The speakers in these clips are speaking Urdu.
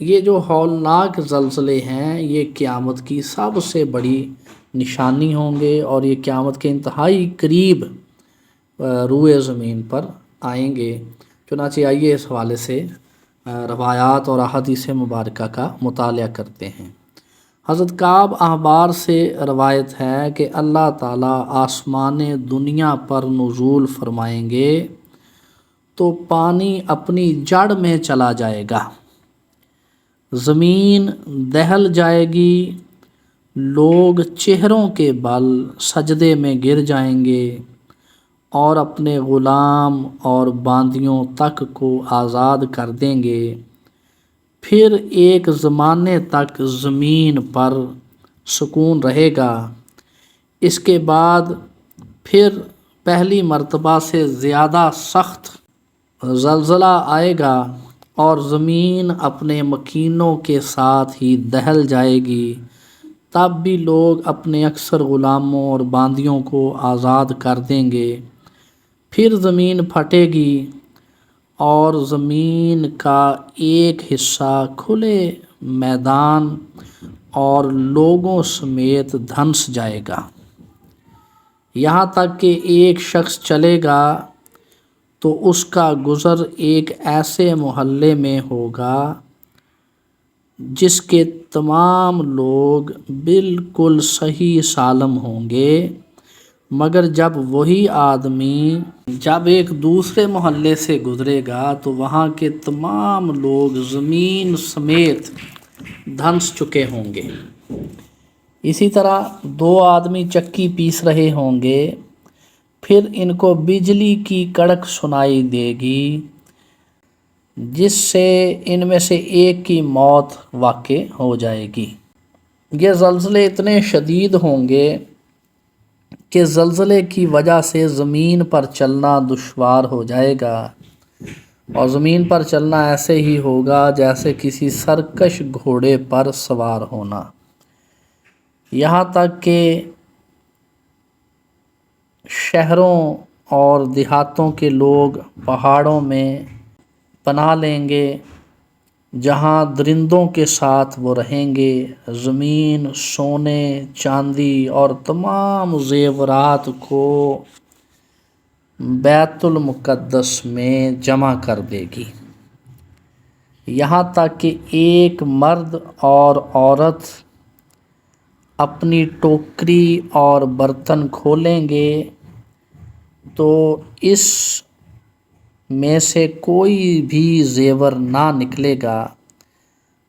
یہ جو ہولناک زلزلے ہیں یہ قیامت کی سب سے بڑی نشانی ہوں گے، اور یہ قیامت کے انتہائی قریب روئے زمین پر آئیں گے۔ چنانچہ آئیے اس حوالے سے روایات اور احادیث مبارکہ کا مطالعہ کرتے ہیں۔ حضرت کعب احبار سے روایت ہے کہ اللہ تعالیٰ آسمان دنیا پر نزول فرمائیں گے تو پانی اپنی جڑ میں چلا جائے گا، زمین دہل جائے گی، لوگ چہروں کے بل سجدے میں گر جائیں گے اور اپنے غلام اور باندیوں تک کو آزاد کر دیں گے۔ پھر ایک زمانے تک زمین پر سکون رہے گا، اس کے بعد پھر پہلی مرتبہ سے زیادہ سخت زلزلہ آئے گا اور زمین اپنے مکینوں کے ساتھ ہی دہل جائے گی۔ تب بھی لوگ اپنے اکثر غلاموں اور باندیوں کو آزاد کر دیں گے۔ پھر زمین پھٹے گی اور زمین کا ایک حصہ کھلے میدان اور لوگوں سمیت دھنس جائے گا، یہاں تک کہ ایک شخص چلے گا تو اس کا گزر ایک ایسے محلے میں ہوگا جس کے تمام لوگ بالکل صحیح سالم ہوں گے، مگر جب وہی آدمی جب ایک دوسرے محلے سے گزرے گا تو وہاں کے تمام لوگ زمین سمیت دھنس چکے ہوں گے۔ اسی طرح دو آدمی چکی پیس رہے ہوں گے، پھر ان کو بجلی کی کڑک سنائی دے گی جس سے ان میں سے ایک کی موت واقع ہو جائے گی۔ یہ زلزلے اتنے شدید ہوں گے کہ زلزلے کی وجہ سے زمین پر چلنا دشوار ہو جائے گا، اور زمین پر چلنا ایسے ہی ہوگا جیسے کسی سرکش گھوڑے پر سوار ہونا، یہاں تک کہ شہروں اور دیہاتوں کے لوگ پہاڑوں میں پناہ لیں گے جہاں درندوں کے ساتھ وہ رہیں گے۔ زمین سونے، چاندی اور تمام زیورات کو بیت المقدس میں جمع کر دے گی، یہاں تک کہ ایک مرد اور عورت اپنی ٹوکری اور برتن کھولیں گے تو اس میں سے کوئی بھی زیور نہ نکلے گا۔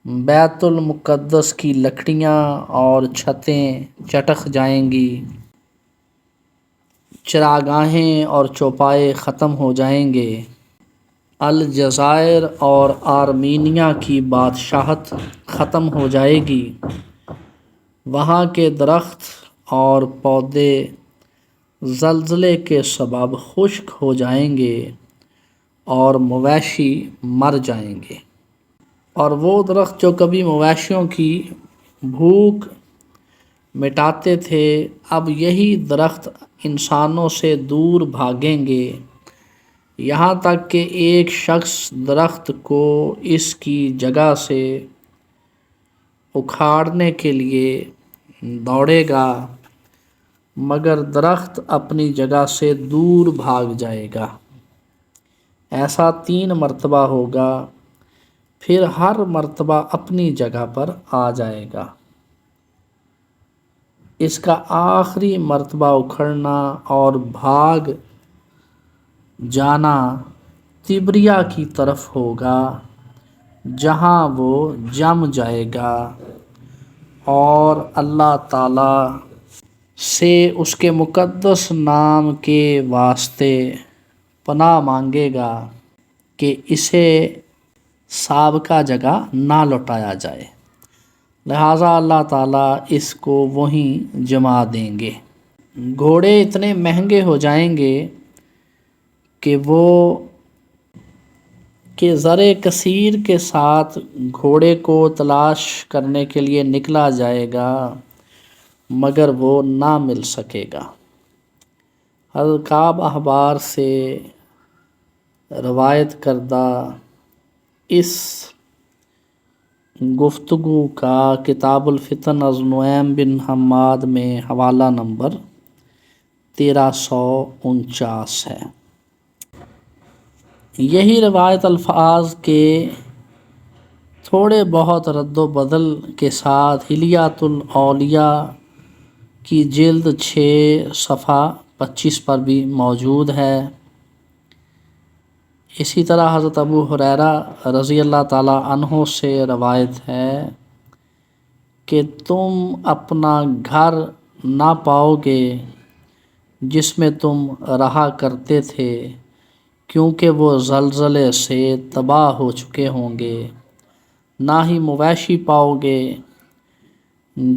بیت المقدس کی لکڑیاں اور چھتیں چٹخ جائیں گی، چراگاہیں اور چوپائے ختم ہو جائیں گے، الجزائر اور آرمینیا کی بادشاہت ختم ہو جائے گی، وہاں کے درخت اور پودے زلزلے کے سبب خشک ہو جائیں گے اور مویشی مر جائیں گے، اور وہ درخت جو کبھی مویشیوں کی بھوک مٹاتے تھے اب یہی درخت انسانوں سے دور بھاگیں گے، یہاں تک کہ ایک شخص درخت کو اس کی جگہ سے اکھاڑنے کے لیے دوڑے گا مگر درخت اپنی جگہ سے دور بھاگ جائے گا۔ ایسا 3 مرتبہ ہوگا، پھر ہر مرتبہ اپنی جگہ پر آ جائے گا۔ اس کا آخری مرتبہ اکھڑنا اور بھاگ جانا تبریا کی طرف ہوگا جہاں وہ جم جائے گا اور اللہ تعالیٰ سے اس کے مقدس نام کے واسطے پناہ مانگے گا کہ اسے سابقہ جگہ نہ لوٹایا جائے، لہٰذا اللہ تعالیٰ اس کو وہیں جما دیں گے۔ گھوڑے اتنے مہنگے ہو جائیں گے کہ زر کثیر کے ساتھ گھوڑے کو تلاش کرنے کے لیے نکلا جائے گا مگر وہ نہ مل سکے گا۔ حضرت کعب احبار سے روایت کردہ اس گفتگو کا کتاب الفتن از نعیم بن حماد میں حوالہ نمبر 1349 ہے۔ یہی روایت الفاظ کے تھوڑے بہت رد و بدل کے ساتھ حلیات الاولیاء کی جلد 6 صفحہ 25 پر بھی موجود ہے۔ اسی طرح حضرت ابو ہریرہ رضی اللہ تعالیٰ عنہ سے روایت ہے کہ تم اپنا گھر نہ پاؤ گے جس میں تم رہا کرتے تھے، کیونکہ وہ زلزلے سے تباہ ہو چکے ہوں گے، نہ ہی مویشی پاؤ گے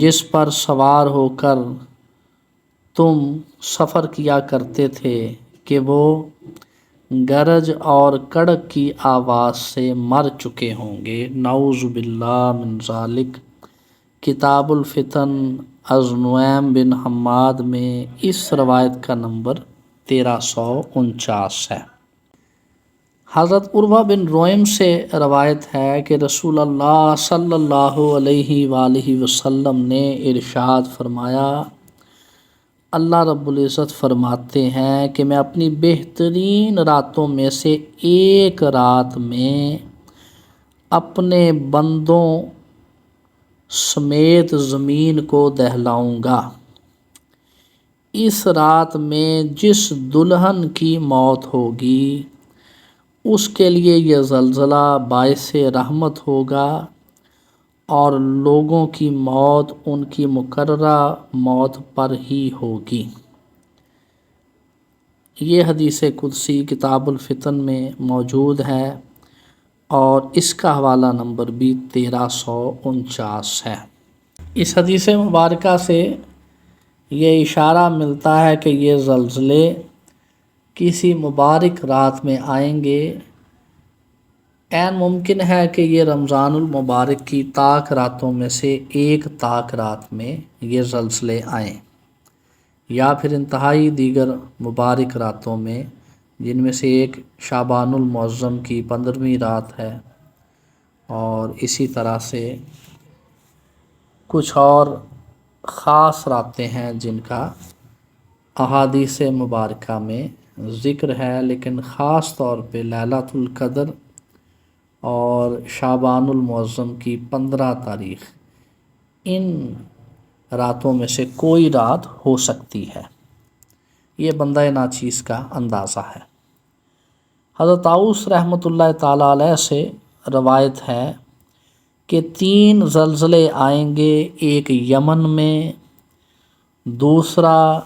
جس پر سوار ہو کر تم سفر کیا کرتے تھے کہ وہ گرج اور کڑک کی آواز سے مر چکے ہوں گے۔ نعوذ باللہ من ذالک۔ کتاب الفتن از نعیم بن حماد میں اس روایت کا نمبر 1349 ہے۔ حضرت عروہ بن رویم سے روایت ہے کہ رسول اللہ صلی اللہ علیہ وآلہ وسلم نے ارشاد فرمایا، اللہ رب العزت فرماتے ہیں کہ میں اپنی بہترین راتوں میں سے ایک رات میں اپنے بندوں سمیت زمین کو دہلاؤں گا۔ اس رات میں جس دلہن کی موت ہوگی اس کے لیے یہ زلزلہ باعث رحمت ہوگا، اور لوگوں کی موت ان کی مقررہ موت پر ہی ہوگی۔ یہ حدیث قدسی کتاب الفتن میں موجود ہے اور اس کا حوالہ نمبر بھی 1349 ہے۔ اس حدیث مبارکہ سے یہ اشارہ ملتا ہے کہ یہ زلزلے کسی مبارک رات میں آئیں گے۔ عین ممکن ہے کہ یہ رمضان المبارک کی طاق راتوں میں سے ایک طاق رات میں یہ زلزلے آئیں، یا پھر انتہائی دیگر مبارک راتوں میں، جن میں سے ایک شعبان المعظم کی 15ویں رات ہے، اور اسی طرح سے کچھ اور خاص راتیں ہیں جن کا احادیث مبارکہ میں ذکر ہے، لیکن خاص طور پہ لیلۃ القدر اور شعبان المعظم کی 15 تاریخ، ان راتوں میں سے کوئی رات ہو سکتی ہے۔ یہ بندہ ناچیز کا اندازہ ہے۔ حضرت طاؤس رحمۃ اللہ تعالیٰ علیہ سے روایت ہے کہ 3 زلزلے آئیں گے، ایک یمن میں، دوسرا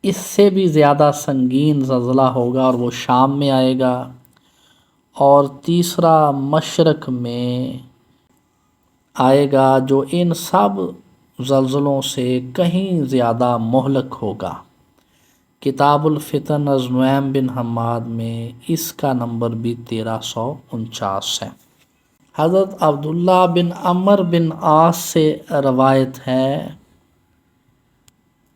اس سے بھی زیادہ سنگین زلزلہ ہوگا اور وہ شام میں آئے گا، اور تیسرا مشرق میں آئے گا جو ان سب زلزلوں سے کہیں زیادہ مہلک ہوگا۔ کتاب الفتن از نعیم بن حماد میں اس کا نمبر بھی 1349 ہے۔ حضرت عبداللہ بن عمر بن عاص سے روایت ہے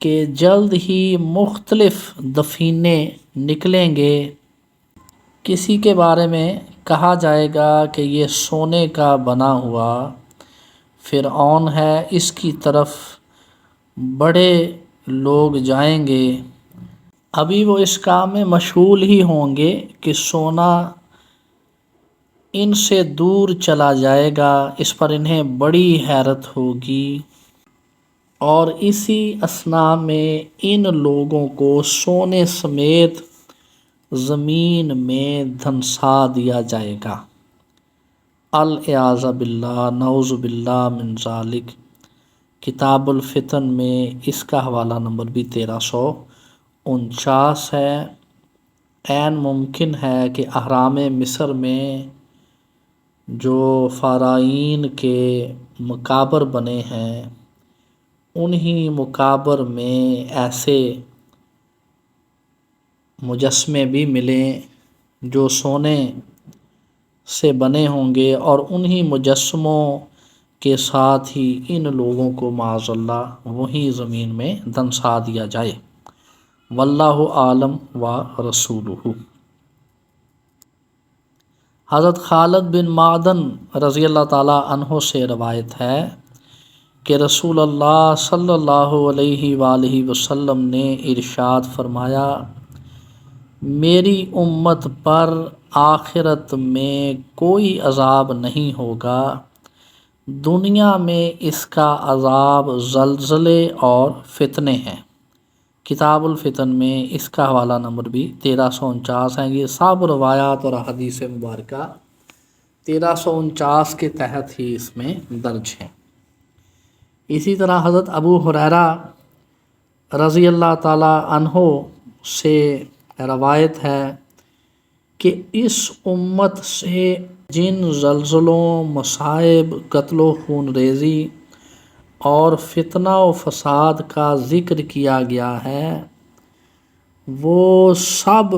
کہ جلد ہی مختلف دفینے نکلیں گے، کسی کے بارے میں کہا جائے گا کہ یہ سونے کا بنا ہوا فرعون ہے، اس کی طرف بڑے لوگ جائیں گے، ابھی وہ اس کام میں مشغول ہی ہوں گے کہ سونا ان سے دور چلا جائے گا، اس پر انہیں بڑی حیرت ہوگی، اور اسی اثناء میں ان لوگوں کو سونے سمیت زمین میں دھنسا دیا جائے گا۔ العیاذ باللہ، نعوذ باللہ من ذالک۔ کتاب الفتن میں اس کا حوالہ نمبر بھی 1349 ہے۔ عین ممکن ہے کہ اہرام مصر میں جو فارعین کے مقابر بنے ہیں، انہی مقابر میں ایسے مجسمے بھی ملیں جو سونے سے بنے ہوں گے، اور انہی مجسموں کے ساتھ ہی ان لوگوں کو معاذ اللہ وہی زمین میں دھنسا دیا جائے۔ واللہ عالم و رسولہ۔ حضرت خالد بن معدن رضی اللہ تعالیٰ عنہ سے روایت ہے کہ رسول اللہ صلی اللہ علیہ وآلہ وسلم نے ارشاد فرمایا، میری امت پر آخرت میں کوئی عذاب نہیں ہوگا، دنیا میں اس کا عذاب زلزلے اور فتنے ہیں۔ کتاب الفتن میں اس کا حوالہ نمبر بھی 1349 ہے۔ یہ سب روایات اور حدیث مبارکہ 1349 کے تحت ہی اس میں درج ہیں۔ اسی طرح حضرت ابو ہریرہ رضی اللہ تعالیٰ عنہ سے روایت ہے کہ اس امت سے جن زلزلوں، مصائب، قتل و خون ریزی اور فتنہ و فساد کا ذکر کیا گیا ہے وہ سب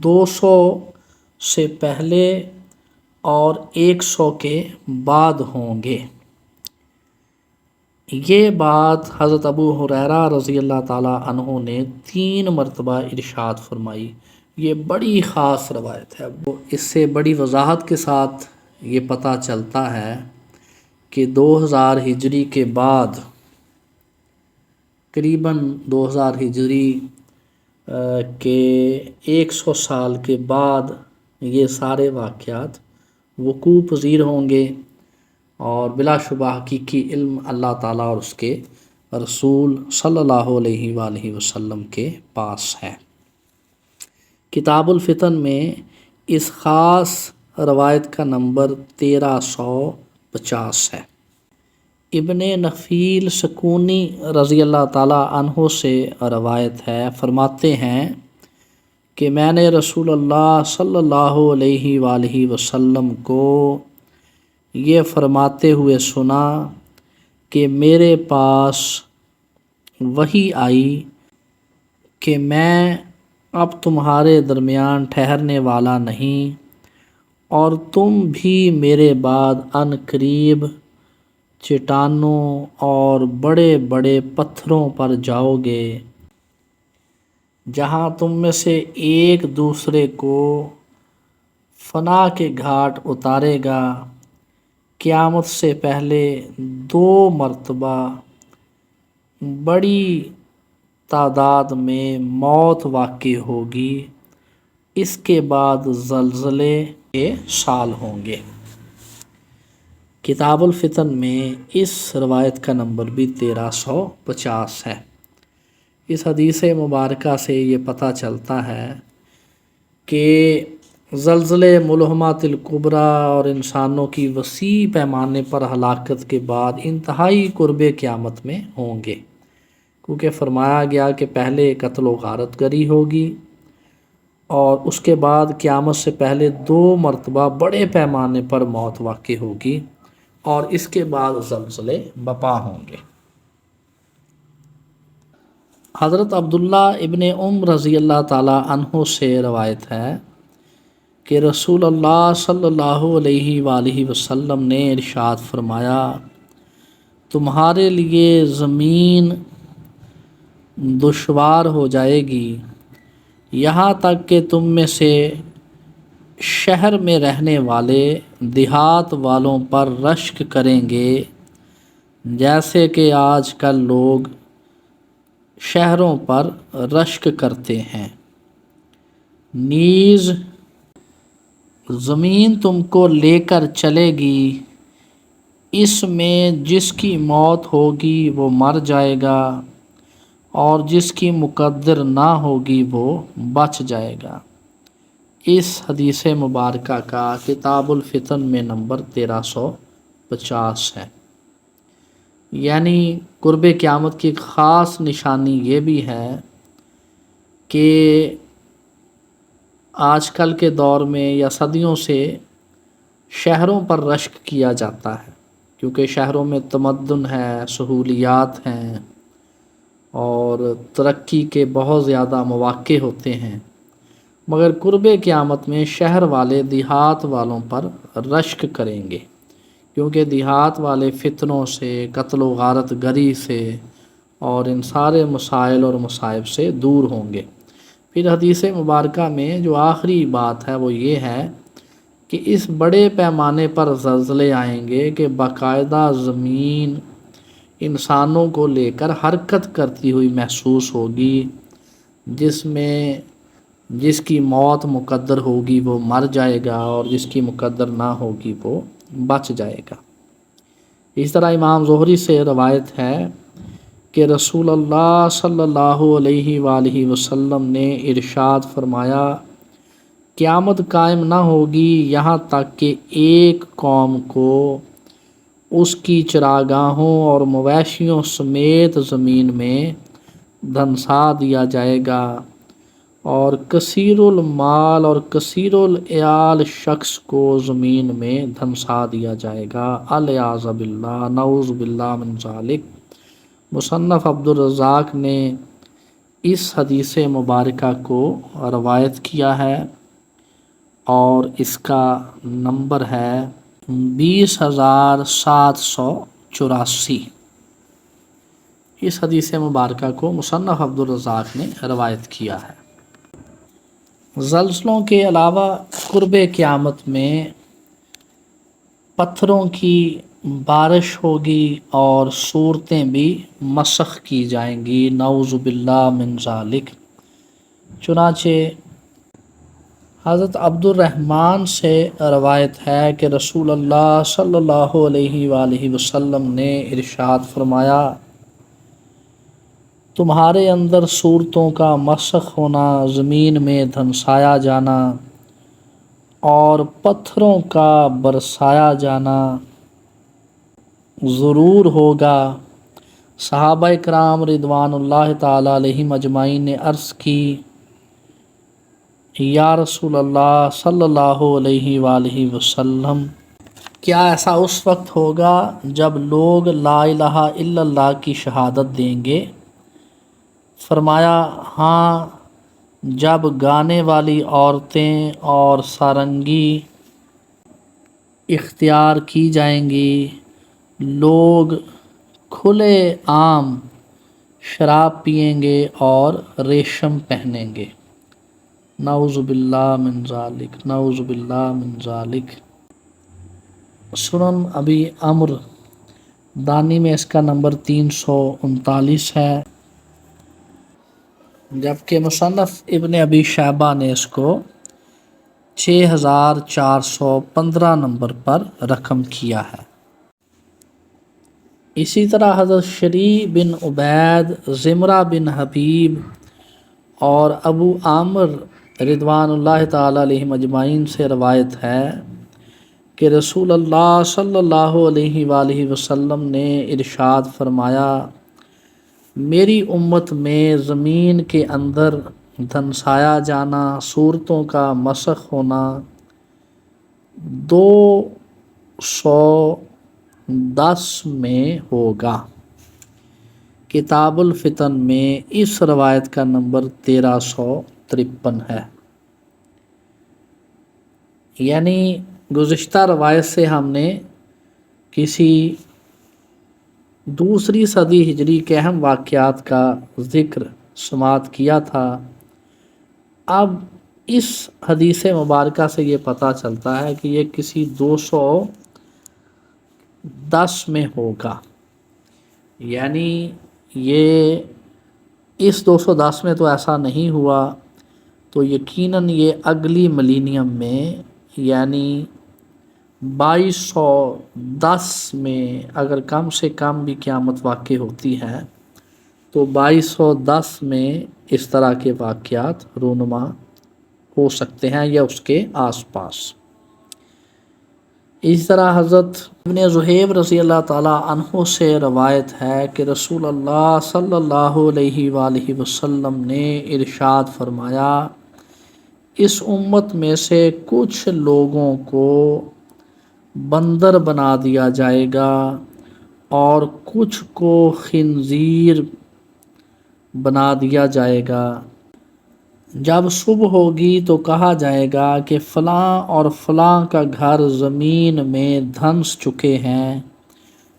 200 سے پہلے اور 100 کے بعد ہوں گے۔ یہ بات حضرت ابو ہریرہ رضی اللہ تعالیٰ عنہ نے 3 مرتبہ ارشاد فرمائی۔ یہ بڑی خاص روایت ہے۔ اس سے بڑی وضاحت کے ساتھ یہ پتہ چلتا ہے کہ 2000 ہجری کے بعد، قریباً 2000 ہجری کے 100 سال کے بعد یہ سارے واقعات وقوع پذیر ہوں گے، اور بلا شبہ حقیقی علم اللہ تعالیٰ اور اس کے رسول صلی اللہ علیہ وآلہ وسلم کے پاس ہے۔ کتاب الفتن میں اس خاص روایت کا نمبر 1350 ہے۔ ابن نفیل سکونی رضی اللہ تعالیٰ عنہ سے روایت ہے، فرماتے ہیں کہ میں نے رسول اللہ صلی اللہ علیہ وآلہ وسلم کو یہ فرماتے ہوئے سنا کہ میرے پاس وحی آئی کہ میں اب تمہارے درمیان ٹھہرنے والا نہیں، اور تم بھی میرے بعد عن قریب چٹانوں اور بڑے بڑے پتھروں پر جاؤ گے، جہاں تم میں سے ایک دوسرے کو فنا کے گھاٹ اتارے گا۔ قیامت سے پہلے 2 مرتبہ بڑی تعداد میں موت واقع ہوگی، اس کے بعد زلزلے کے سال ہوں گے۔ کتاب الفتن میں اس روایت کا نمبر بھی 1350 ہے۔ اس حدیث مبارکہ سے یہ پتہ چلتا ہے کہ زلزلے ملحمات الکبریٰ اور انسانوں کی وسیع پیمانے پر ہلاکت کے بعد انتہائی قرب قیامت میں ہوں گے، کیونکہ فرمایا گیا کہ پہلے قتل و غارت گری ہوگی، اور اس کے بعد قیامت سے پہلے 2 مرتبہ بڑے پیمانے پر موت واقع ہوگی، اور اس کے بعد زلزلے بپا ہوں گے۔ حضرت عبداللہ ابن رضی اللہ تعالیٰ عنہ سے روایت ہے کہ رسول اللہ صلی اللہ علیہ وآلہ وسلم نے ارشاد فرمایا، تمہارے لیے زمین دشوار ہو جائے گی، یہاں تک کہ تم میں سے شہر میں رہنے والے دیہات والوں پر رشک کریں گے، جیسے کہ آج کل لوگ شہروں پر رشک کرتے ہیں۔ نیز زمین تم کو لے کر چلے گی، اس میں جس کی موت ہوگی وہ مر جائے گا، اور جس کی مقدر نہ ہوگی وہ بچ جائے گا۔ اس حدیث مبارکہ کا کتاب الفتن میں نمبر 1350 ہے۔ یعنی قرب قیامت کی ایک خاص نشانی یہ بھی ہے کہ آج کل کے دور میں یا صدیوں سے شہروں پر رشک کیا جاتا ہے، کیونکہ شہروں میں تمدن ہے، سہولیات ہیں، اور ترقی کے بہت زیادہ مواقع ہوتے ہیں، مگر قرب قیامت میں شہر والے دیہات والوں پر رشک کریں گے، کیونکہ دیہات والے فتنوں سے، قتل و غارت گری سے اور ان سارے مسائل اور مصائب سے دور ہوں گے۔ پھر حدیث مبارکہ میں جو آخری بات ہے وہ یہ ہے کہ اس بڑے پیمانے پر زلزلے آئیں گے کہ باقاعدہ زمین انسانوں کو لے کر حرکت کرتی ہوئی محسوس ہوگی، جس کی موت مقدر ہوگی وہ مر جائے گا، اور جس کی مقدر نہ ہوگی وہ بچ جائے گا۔ اس طرح امام زہری سے روایت ہے کہ رسول اللہ صلی اللہ علیہ وآلہ وسلم نے ارشاد فرمایا، قیامت قائم نہ ہوگی یہاں تک کہ ایک قوم کو اس کی چراگاہوں اور مویشیوں سمیت زمین میں دھنسا دیا جائے گا، اور کثیر المال اور کثیر العیال شخص کو زمین میں دھنسا دیا جائے گا، الیاذ باللہ، نعوذ باللہ من ذالک۔ مصنف عبدالرزاق نے اس حدیث مبارکہ کو روایت کیا ہے، اور اس کا نمبر ہے 20,784۔ اس حدیث مبارکہ کو مصنف عبدالرزاق نے روایت کیا ہے۔ زلزلوں کے علاوہ قرب قیامت میں پتھروں کی بارش ہوگی اور صورتیں بھی مسخ کی جائیں گی، نعوذ باللہ من ذالک۔ چنانچہ حضرت عبد الرحمن سے روایت ہے کہ رسول اللہ صلی اللہ علیہ وآلہ وسلم نے ارشاد فرمایا، تمہارے اندر صورتوں کا مسخ ہونا، زمین میں دھنسایا جانا اور پتھروں کا برسایا جانا ضرور ہوگا۔ صحابہ کرام رضوان اللہ تعالی علیہم اجمعین نے عرض کی، یا رسول اللہ صلی اللہ علیہ وآلہ وسلم، کیا ایسا اس وقت ہوگا جب لوگ لا الہ الا اللہ کی شہادت دیں گے؟ فرمایا، ہاں، جب گانے والی عورتیں اور سارنگی اختیار کی جائیں گی، لوگ کھلے عام شراب پئیں گے اور ریشم پہنیں گے، نعوذ باللہ من ذالک، نعوذ باللہ من ذالک۔ سنن ابی عمرو دانی میں اس کا نمبر 339 ہے، جبکہ مصنف ابن ابی شیبہ نے اس کو 6415 نمبر پر رقم کیا ہے۔ اسی طرح حضرت شریح بن عبید، زمرہ بن حبیب اور ابو عامر رضوان اللہ تعالی علیہم اجمعین سے روایت ہے کہ رسول اللہ صلی اللہ علیہ وآلہ وسلم نے ارشاد فرمایا، میری امت میں زمین کے اندر دھنسایا جانا، صورتوں کا مسخ ہونا 210 میں ہوگا۔ کتاب الفتن میں اس روایت کا نمبر 1353 ہے۔ یعنی گزشتہ روایت سے ہم نے کسی دوسری صدی ہجری کے اہم واقعات کا ذکر سماعت کیا تھا۔ اب اس حدیث مبارکہ سے یہ پتہ چلتا ہے کہ یہ کسی 210 میں ہوگا، یعنی یہ اس 210 میں تو ایسا نہیں ہوا، تو یقیناً یہ اگلی ملینیم میں یعنی 2210 میں اگر کم سے کم بھی قیامت واقع ہوتی ہے تو 2210 میں اس طرح کے واقعات رونما ہو سکتے ہیں یا اس کے آس پاس۔ اس طرح حضرت ابن زہیب رضی اللہ تعالیٰ عنہ سے روایت ہے کہ رسول اللہ صلی اللہ علیہ وآلہ وسلم نے ارشاد فرمایا، اس امت میں سے کچھ لوگوں کو بندر بنا دیا جائے گا اور کچھ کو خنزیر بنا دیا جائے گا۔ جب صبح ہوگی تو کہا جائے گا کہ فلاں اور فلاں کا گھر زمین میں دھنس چکے ہیں،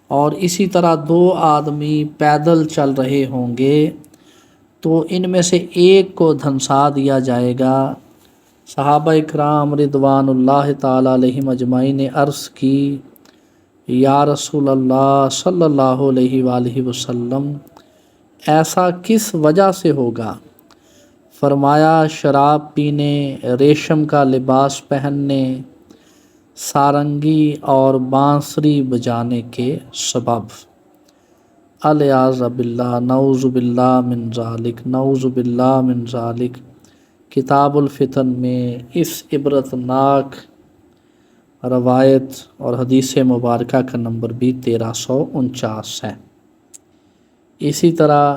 اور اسی طرح 2 آدمی پیدل چل رہے ہوں گے، تو ان میں سے ایک کو دھنسا دیا جائے گا صحابہ اکرام رضوان اللہ تعالی علیہم اجمعین نے عرض کی یا رسول اللہ صلی اللہ علیہ وآلہ وسلم ایسا کس وجہ سے ہوگا؟ فرمایا شراب پینے، ریشم کا لباس پہننے، سارنگی اور بانسری بجانے کے سبب۔ الیاذ باللہ، نعوذ باللہ من ذالک، نعوذ باللہ من ذالک۔ کتاب الفتن میں اس عبرت ناک روایت اور حدیث مبارکہ کا نمبر بھی 1349 ہے۔ اسی طرح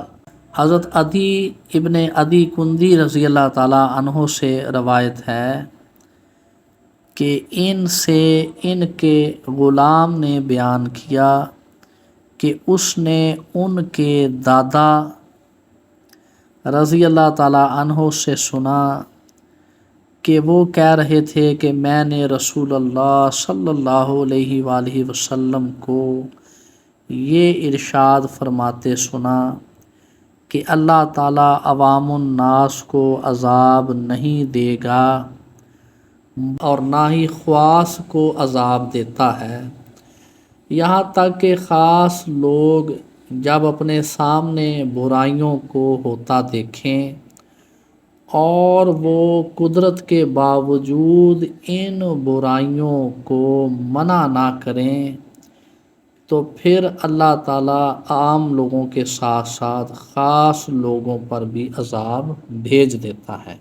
حضرت عدی ابن عدی کندی رضی اللہ تعالیٰ عنہ سے روایت ہے کہ ان سے ان کے غلام نے بیان کیا کہ اس نے ان کے دادا رضی اللہ تعالیٰ عنہ سے سنا کہ وہ کہہ رہے تھے کہ میں نے رسول اللہ صلی اللہ علیہ وآلہ وسلم کو یہ ارشاد فرماتے سنا کہ اللہ تعالیٰ عوام الناس کو عذاب نہیں دے گا اور نہ ہی خواص کو عذاب دیتا ہے، یہاں تک کہ خاص لوگ جب اپنے سامنے برائیوں کو ہوتا دیکھیں اور وہ قدرت کے باوجود ان برائیوں کو منع نہ کریں تو پھر اللہ تعالیٰ عام لوگوں کے ساتھ ساتھ خاص لوگوں پر بھی عذاب بھیج دیتا ہے۔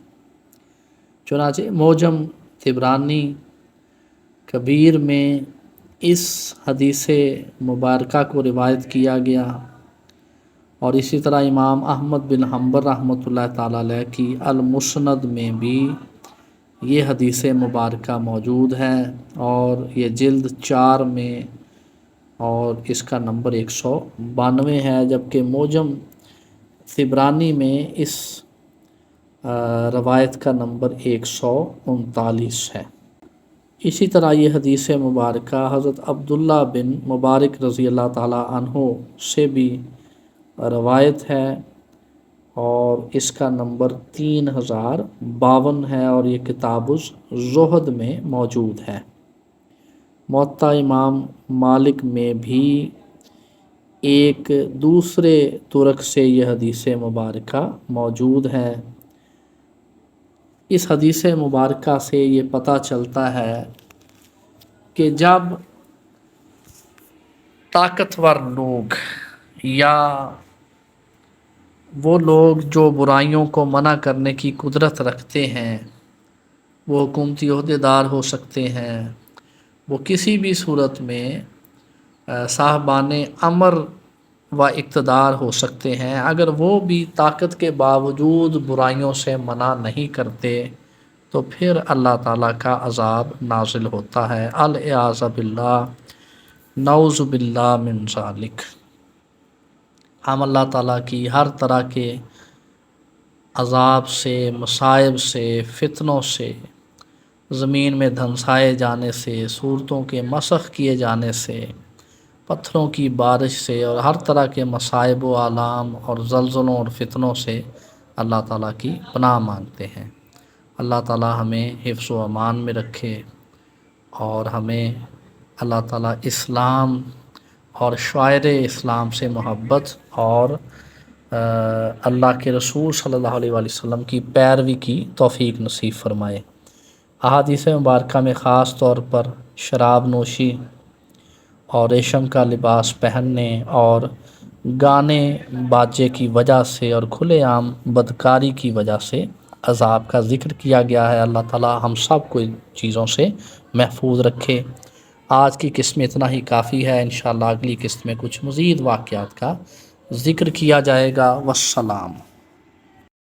چنانچہ معجم طبرانی کبیر میں اس حدیث مبارکہ کو روایت کیا گیا، اور اسی طرح امام احمد بن حنبل رحمۃ اللہ تعالیٰ علیہ کی المسند میں بھی یہ حدیث مبارکہ موجود ہے، اور یہ جلد 4 میں اور اس کا نمبر 192 ہے، جبکہ معجم طبرانی میں اس روایت کا نمبر 139 ہے۔ اسی طرح یہ حدیث مبارکہ حضرت عبداللہ بن مبارک رضی اللہ تعالیٰ عنہ سے بھی روایت ہے، اور اس کا نمبر 3052 ہے، اور یہ کتاب الزہد میں موجود ہے۔ موطا امام مالک میں بھی ایک دوسرے طرق سے یہ حدیث مبارکہ موجود ہے۔ اس حدیث مبارکہ سے یہ پتہ چلتا ہے کہ جب طاقتور لوگ یا وہ لوگ جو برائیوں کو منع کرنے کی قدرت رکھتے ہیں، وہ حکومتی عہدیدار ہو سکتے ہیں، وہ کسی بھی صورت میں صاحبان امر و اقتدار ہو سکتے ہیں، اگر وہ بھی طاقت کے باوجود برائیوں سے منع نہیں کرتے تو پھر اللہ تعالیٰ کا عذاب نازل ہوتا ہے۔ الیاذ باللہ، نعوذ باللہ من ذالک۔ ہم اللہ تعالیٰ کی ہر طرح کے عذاب سے، مصائب سے، فتنوں سے، زمین میں دھنسائے جانے سے، صورتوں کے مسخ کیے جانے سے، پتھروں کی بارش سے، اور ہر طرح کے مصائب و آلام اور زلزلوں اور فتنوں سے اللہ تعالیٰ کی پناہ مانگتے ہیں۔ اللہ تعالیٰ ہمیں حفظ و امان میں رکھے، اور ہمیں اللہ تعالیٰ اسلام اور شاعر اسلام سے محبت اور اللہ کے رسول صلی اللہ علیہ وآلہ وسلم کی پیروی کی توفیق نصیب فرمائے۔ احادیث مبارکہ میں خاص طور پر شراب نوشی اور ریشم کا لباس پہننے اور گانے باجے کی وجہ سے اور کھلے عام بدکاری کی وجہ سے عذاب کا ذکر کیا گیا ہے۔ اللہ تعالیٰ ہم سب کو ان چیزوں سے محفوظ رکھے۔ آج کی قسط میں اتنا ہی کافی ہے، انشاءاللہ اگلی قسط میں کچھ مزید واقعات کا ذکر کیا جائے گا۔ والسلام۔